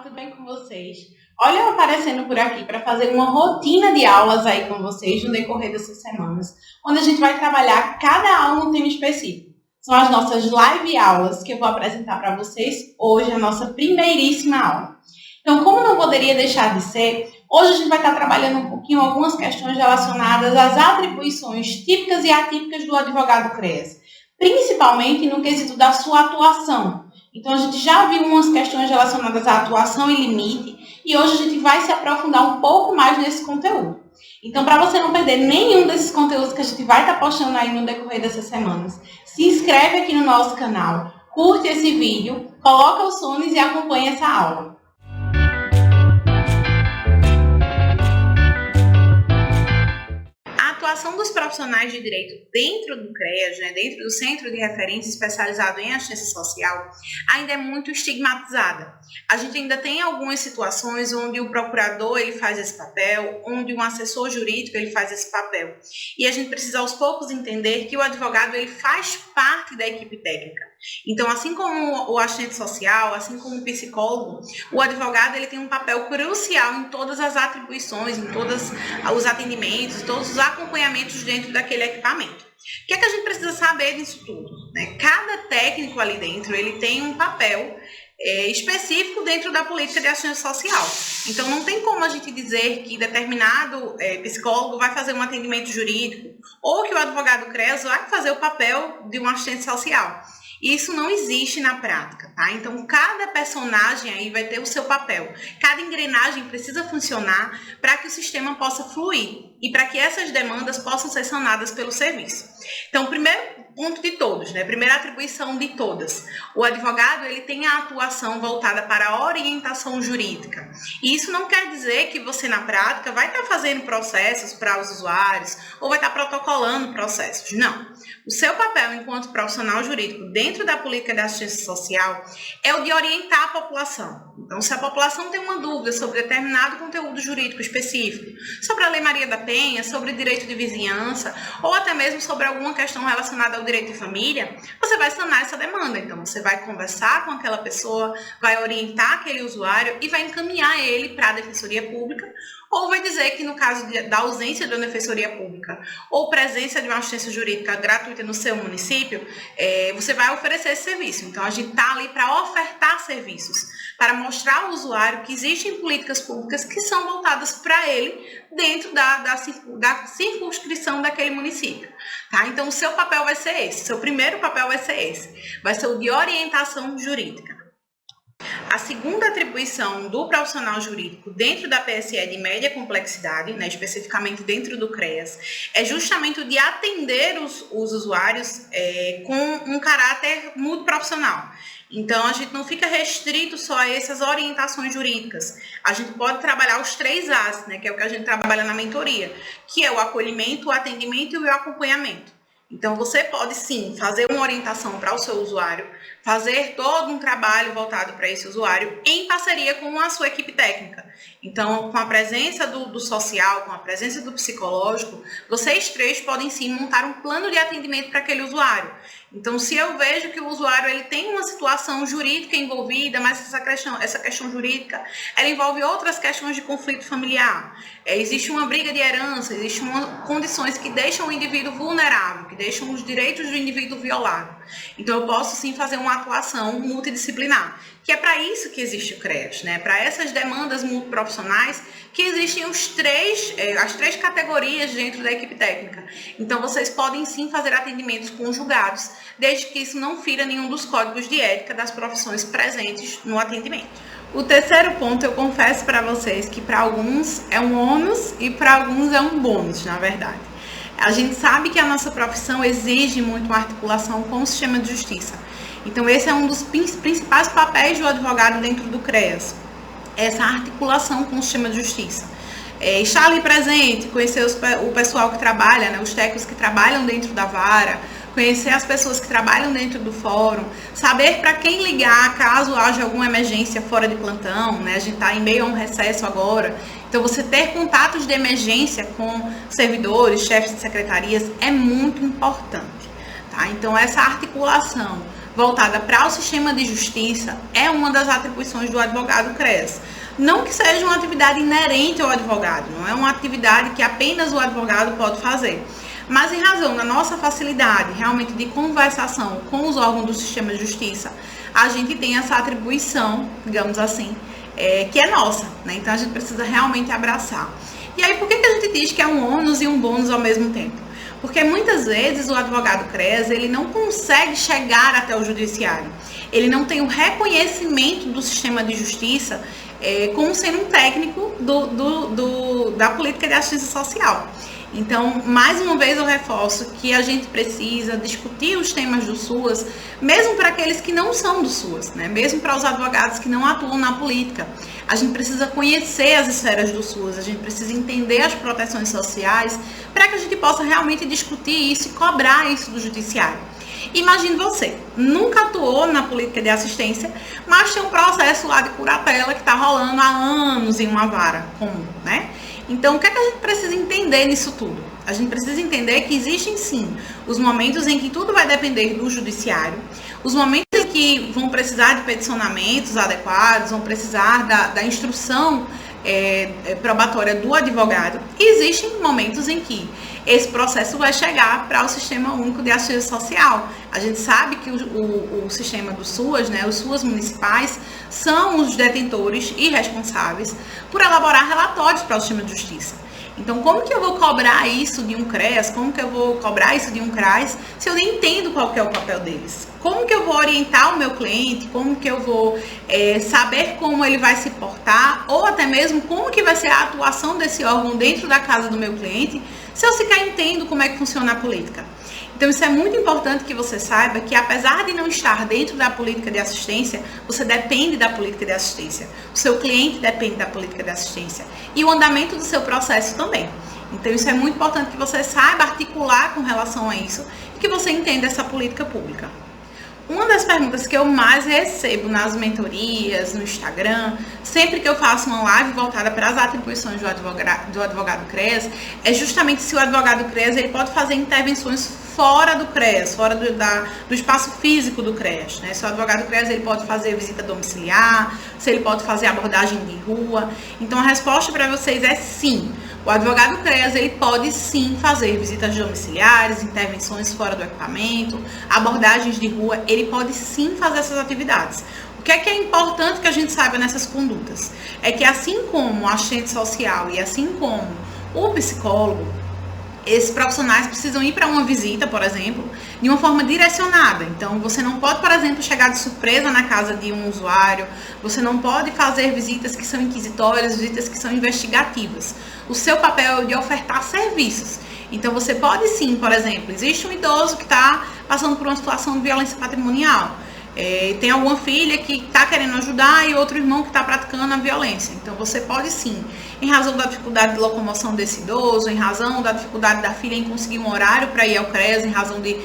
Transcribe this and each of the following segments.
tudo bem com vocês? Olha eu aparecendo por aqui para fazer uma rotina de aulas aí com vocês no decorrer dessas semanas, onde a gente vai trabalhar cada aula um tema específico. São as nossas live aulas que eu vou apresentar para vocês hoje, a nossa primeiríssima aula. Então, como não poderia deixar de ser, hoje a gente vai estar trabalhando um pouquinho algumas questões relacionadas às atribuições típicas e atípicas do advogado CREAS, principalmente no quesito da sua atuação. Então, a gente já viu umas questões relacionadas à atuação e limite, e hoje a gente vai se aprofundar um pouco mais nesse conteúdo. Então, para você não perder nenhum desses conteúdos que a gente vai estar postando aí no decorrer dessas semanas, se inscreve aqui no nosso canal, curte esse vídeo, coloca os fones e acompanha essa aula. A atuação dos profissionais de direito dentro do CREAS, dentro do Centro de Referência Especializado em Assistência Social, ainda é muito estigmatizada. A gente ainda tem algumas situações onde o procurador ele faz esse papel, onde um assessor jurídico ele faz esse papel. E a gente precisa aos poucos entender que o advogado ele faz parte da equipe técnica. Então, assim como o assistente social, assim como o psicólogo, o advogado ele tem um papel crucial em todas as atribuições, em todos os atendimentos, todos os acompanhamentos dentro daquele equipamento. O que é que a gente precisa saber disso tudo? Cada técnico ali dentro ele tem um papel específico dentro da política de assistência social. Então, não tem como a gente dizer que determinado psicólogo vai fazer um atendimento jurídico ou que o advogado CREAS vai fazer o papel de um assistente social. Isso não existe na prática, tá? Então, cada personagem aí vai ter o seu papel. Cada engrenagem precisa funcionar para que o sistema possa fluir e para que essas demandas possam ser sanadas pelo serviço. Então, o primeiro ponto de todos, a primeira atribuição de todas. O advogado ele tem a atuação voltada para a orientação jurídica. E isso não quer dizer que você, na prática, vai estar fazendo processos para os usuários ou vai estar protocolando processos. Não. O seu papel enquanto profissional jurídico dentro da política de assistência social é o de orientar a população. Então, se a população tem uma dúvida sobre determinado conteúdo jurídico específico, sobre a Lei Maria da Penha, sobre direito de vizinhança, ou até mesmo sobre alguma questão relacionada ao direito de família, você vai sanar essa demanda. Então, você vai conversar com aquela pessoa, vai orientar aquele usuário e vai encaminhar ele para a Defensoria Pública, ou vai dizer que no caso da ausência de uma Defensoria Pública ou presença de uma assistência jurídica gratuita no seu município, você vai oferecer esse serviço. Então, a gente está ali para ofertar serviços, para mostrar ao usuário que existem políticas públicas que são voltadas para ele dentro da circunscrição daquele município. Tá? Então, o seu papel vai ser esse, seu primeiro papel vai ser esse, vai ser o de orientação jurídica. A segunda atribuição do profissional jurídico dentro da PSE de média complexidade, especificamente dentro do CREAS, é justamente o de atender os usuários com um caráter multiprofissional. Então, a gente não fica restrito só a essas orientações jurídicas. A gente pode trabalhar os 3 As, que é o que a gente trabalha na mentoria, que é o acolhimento, o atendimento e o acompanhamento. Então, você pode, sim, fazer uma orientação para o seu usuário, fazer todo um trabalho voltado para esse usuário em parceria com a sua equipe técnica. Então, com a presença do social, com a presença do psicológico, vocês 3 podem, sim, montar um plano de atendimento para aquele usuário. Então, se eu vejo que o usuário ele tem uma situação jurídica envolvida, mas essa questão jurídica ela envolve outras questões de conflito familiar, existe uma briga de herança, existem condições que deixam o indivíduo vulnerável, que deixam os direitos do indivíduo violados. Então, eu posso sim fazer uma atuação multidisciplinar, que é para isso que existe o CREAS, para essas demandas multiprofissionais que existem as 3 categorias dentro da equipe técnica. Então, vocês podem sim fazer atendimentos conjugados, desde que isso não fira nenhum dos códigos de ética das profissões presentes no atendimento. O terceiro ponto, eu confesso para vocês que para alguns é um ônus e para alguns é um bônus, na verdade. A gente sabe que a nossa profissão exige muito uma articulação com o sistema de justiça. Então, esse é um dos principais papéis do advogado dentro do CREAS, essa articulação com o sistema de justiça. Estar ali presente, conhecer o pessoal que trabalha, os técnicos que trabalham dentro da vara, conhecer as pessoas que trabalham dentro do fórum, saber para quem ligar caso haja alguma emergência fora de plantão, a gente está em meio a um recesso agora. Então, você ter contatos de emergência com servidores, chefes de secretarias é muito importante. Tá? Então, essa articulação voltada para o sistema de justiça é uma das atribuições do advogado CREAS. Não que seja uma atividade inerente ao advogado, não é uma atividade que apenas o advogado pode fazer. Mas em razão da nossa facilidade realmente de conversação com os órgãos do sistema de justiça, a gente tem essa atribuição, digamos assim, que é nossa, né? Então a gente precisa realmente abraçar. E aí por que a gente diz que é um ônus e um bônus ao mesmo tempo? Porque muitas vezes o advogado CREAS, ele não consegue chegar até o judiciário. Ele não tem o reconhecimento do sistema de justiça como sendo um técnico da política de assistência social. Então, mais uma vez eu reforço que a gente precisa discutir os temas do SUAS, mesmo para aqueles que não são do SUAS, né? Mesmo para os advogados que não atuam na política. A gente precisa conhecer as esferas do SUAS, a gente precisa entender as proteções sociais, para que a gente possa realmente discutir isso e cobrar isso do judiciário. Imagine você, nunca atuou na política de assistência, mas tem um processo lá de curatela que está rolando há anos em uma vara comum, né? Então, o que é que a gente precisa entender nisso tudo? A gente precisa entender que existem, sim, os momentos em que tudo vai depender do judiciário, os momentos em que vão precisar de peticionamentos adequados, vão precisar da instrução probatória do advogado. E existem momentos em que esse processo vai chegar para o Sistema Único de Assistência Social. A gente sabe que o sistema do SUAS, né, os SUAS municipais, são os detentores e responsáveis por elaborar relatórios para o sistema de justiça. Então, como que eu vou cobrar isso de um CREAS? Como que eu vou cobrar isso de um CRAS se eu nem entendo qual que é o papel deles? Como que eu vou orientar o meu cliente? Como que eu vou saber como ele vai se portar? Ou até mesmo como que vai ser a atuação desse órgão dentro da casa do meu cliente, se eu sequer entendo como é que funciona a política? Então, isso é muito importante que você saiba que, apesar de não estar dentro da política de assistência, você depende da política de assistência. O seu cliente depende da política de assistência. E o andamento do seu processo também. Então, isso é muito importante que você saiba articular com relação a isso e que você entenda essa política pública. Uma das perguntas que eu mais recebo nas mentorias, no Instagram, sempre que eu faço uma live voltada para as atribuições do advogado CREAS, é justamente se o advogado CREAS ele pode fazer intervenções fora do CREAS, fora do espaço físico do CREAS, né? Se o advogado CREAS ele pode fazer visita domiciliar, se ele pode fazer abordagem de rua. Então, a resposta para vocês é sim. O advogado CREAS ele pode sim fazer visitas domiciliares, intervenções fora do equipamento, abordagens de rua, ele pode sim fazer essas atividades. O que é importante que a gente saiba nessas condutas? É que assim como o assistente social e assim como o psicólogo, esses profissionais precisam ir para uma visita, por exemplo, de uma forma direcionada. Então, você não pode, por exemplo, chegar de surpresa na casa de um usuário, você não pode fazer visitas que são inquisitórias, visitas que são investigativas. O seu papel é de ofertar serviços. Então, você pode sim, por exemplo, existe um idoso que está passando por uma situação de violência patrimonial. Tem alguma filha que está querendo ajudar e outro irmão que está praticando a violência. Então, você pode sim, em razão da dificuldade de locomoção desse idoso, em razão da dificuldade da filha em conseguir um horário para ir ao CREAS, em razão de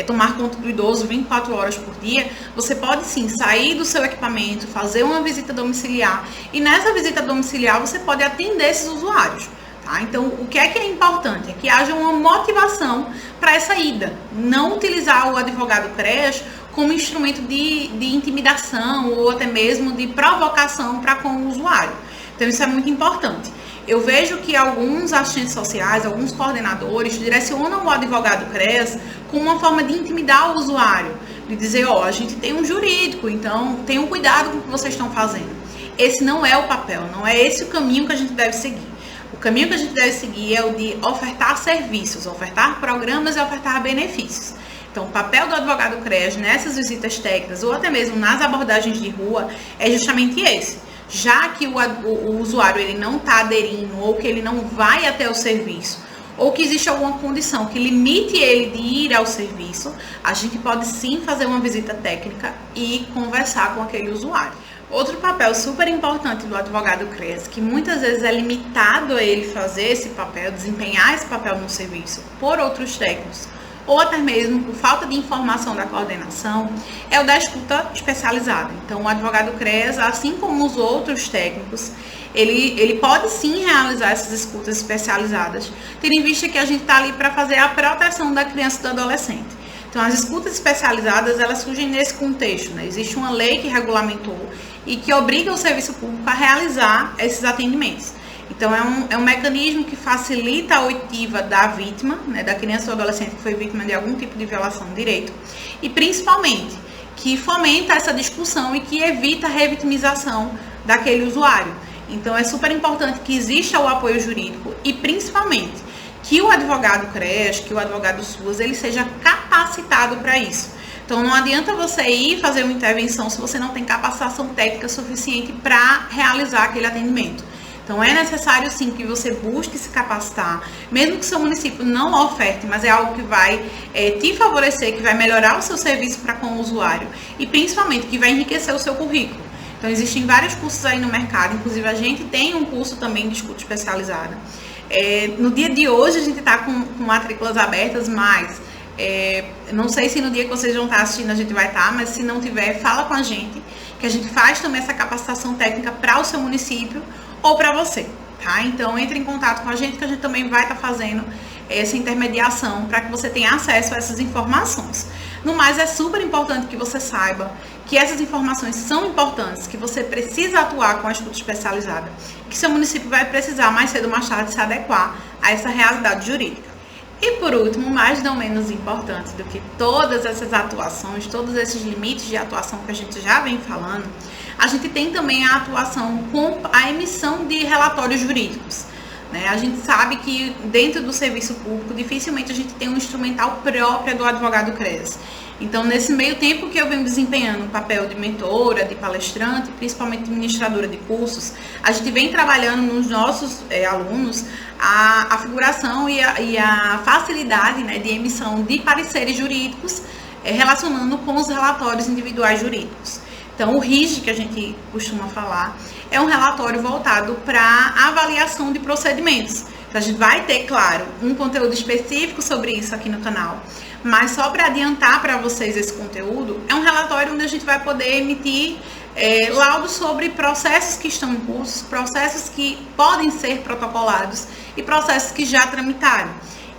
tomar conta do idoso 24 horas por dia, você pode sim sair do seu equipamento, fazer uma visita domiciliar e nessa visita domiciliar você pode atender esses usuários. Tá? Então, o que é importante? É que haja uma motivação para essa ida. Não utilizar o advogado CREAS como instrumento de intimidação ou até mesmo de provocação para com o usuário. Então, isso é muito importante. Eu vejo que alguns assistentes sociais, alguns coordenadores direcionam o advogado CREAS como uma forma de intimidar o usuário, de dizer, a gente tem um jurídico, então tenham cuidado com o que vocês estão fazendo. Esse não é o papel, não é esse o caminho que a gente deve seguir. O caminho que a gente deve seguir é o de ofertar serviços, ofertar programas e ofertar benefícios. Então, o papel do advogado CREAS nessas visitas técnicas ou até mesmo nas abordagens de rua é justamente esse. Já que o usuário ele não está aderindo ou que ele não vai até o serviço ou que existe alguma condição que limite ele de ir ao serviço, a gente pode sim fazer uma visita técnica e conversar com aquele usuário. Outro papel super importante do advogado CREAS, que muitas vezes é limitado a ele fazer esse papel, desempenhar esse papel no serviço por outros técnicos, ou até mesmo por falta de informação da coordenação, é o da escuta especializada. Então, o advogado CREAS, assim como os outros técnicos, ele pode sim realizar essas escutas especializadas, tendo em vista que a gente está ali para fazer a proteção da criança e do adolescente. Então, as escutas especializadas, elas surgem nesse contexto, né? Existe uma lei que regulamentou e que obriga o serviço público a realizar esses atendimentos. Então, é um mecanismo que facilita a oitiva da vítima, né, da criança ou adolescente que foi vítima de algum tipo de violação de direito, e principalmente que fomenta essa discussão e que evita a revitimização daquele usuário. Então, é super importante que exista o apoio jurídico e, principalmente, que o advogado CREAS, que o advogado SUAS, ele seja capacitado para isso. Então, não adianta você ir fazer uma intervenção se você não tem capacitação técnica suficiente para realizar aquele atendimento. Então, é necessário, sim, que você busque se capacitar, mesmo que seu município não oferte, mas é algo que vai te favorecer, que vai melhorar o seu serviço para com o usuário e, principalmente, que vai enriquecer o seu currículo. Então, existem vários cursos aí no mercado, inclusive a gente tem um curso também de escuta especializada. No dia de hoje, a gente está com matrículas abertas, mas não sei se no dia que vocês vão estar assistindo a gente vai estar, mas se não tiver, fala com a gente, que a gente faz também essa capacitação técnica para o seu município ou para você, tá? Então, entre em contato com a gente, que a gente também vai estar fazendo essa intermediação para que você tenha acesso a essas informações. No mais, é super importante que você saiba que essas informações são importantes, que você precisa atuar com a escuta especializada, que seu município vai precisar mais cedo ou mais tarde se adequar a essa realidade jurídica. E por último, mas não menos importante do que todas essas atuações, todos esses limites de atuação que a gente já vem falando, a gente tem também a atuação com a emissão de relatórios jurídicos. A gente sabe que dentro do serviço público, dificilmente a gente tem um instrumental próprio do advogado CREAS. Então, nesse meio tempo que eu venho desempenhando o papel de mentora, de palestrante, principalmente administradora de cursos, a gente vem trabalhando nos nossos alunos a figuração e a facilidade, né, de emissão de pareceres jurídicos relacionando com os relatórios individuais jurídicos. Então, o RIG, que a gente costuma falar, é um relatório voltado para avaliação de procedimentos. Então, a gente vai ter, claro, um conteúdo específico sobre isso aqui no canal, mas só para adiantar para vocês esse conteúdo, é um relatório onde a gente vai poder emitir laudos sobre processos que estão em curso, processos que podem ser protocolados e processos que já tramitaram.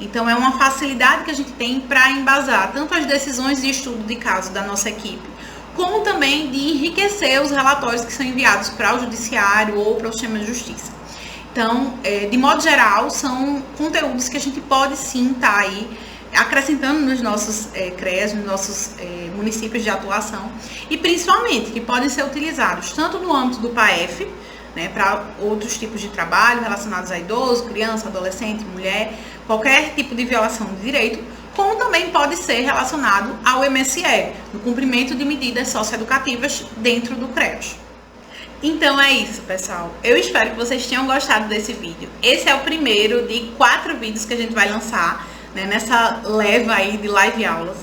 Então, é uma facilidade que a gente tem para embasar tanto as decisões de estudo de caso da nossa equipe, como também de enriquecer os relatórios que são enviados para o judiciário ou para o sistema de justiça. Então, de modo geral, são conteúdos que a gente pode sim estar aí acrescentando nos nossos CREAS, nos nossos municípios de atuação, e principalmente que podem ser utilizados tanto no âmbito do PAEF, né, para outros tipos de trabalho relacionados a idoso, criança, adolescente, mulher, qualquer tipo de violação de direito, como também pode ser relacionado ao MSE, no cumprimento de medidas socioeducativas dentro do CREAS. Então é isso, pessoal. Eu espero que vocês tenham gostado desse vídeo. Esse é o primeiro de 4 vídeos que a gente vai lançar, né, nessa leva aí de live aulas.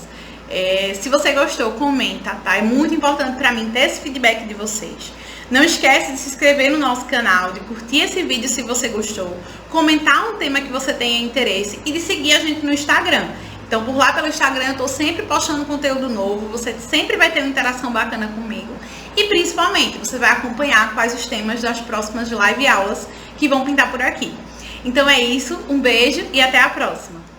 Se você gostou, comenta, tá? É muito importante para mim ter esse feedback de vocês. Não esquece de se inscrever no nosso canal, de curtir esse vídeo se você gostou, comentar um tema que você tenha interesse e de seguir a gente no Instagram. Então, por lá pelo Instagram, eu estou sempre postando conteúdo novo, você sempre vai ter uma interação bacana comigo. E, principalmente, você vai acompanhar quais os temas das próximas live aulas que vão pintar por aqui. Então, é isso, um beijo e até a próxima!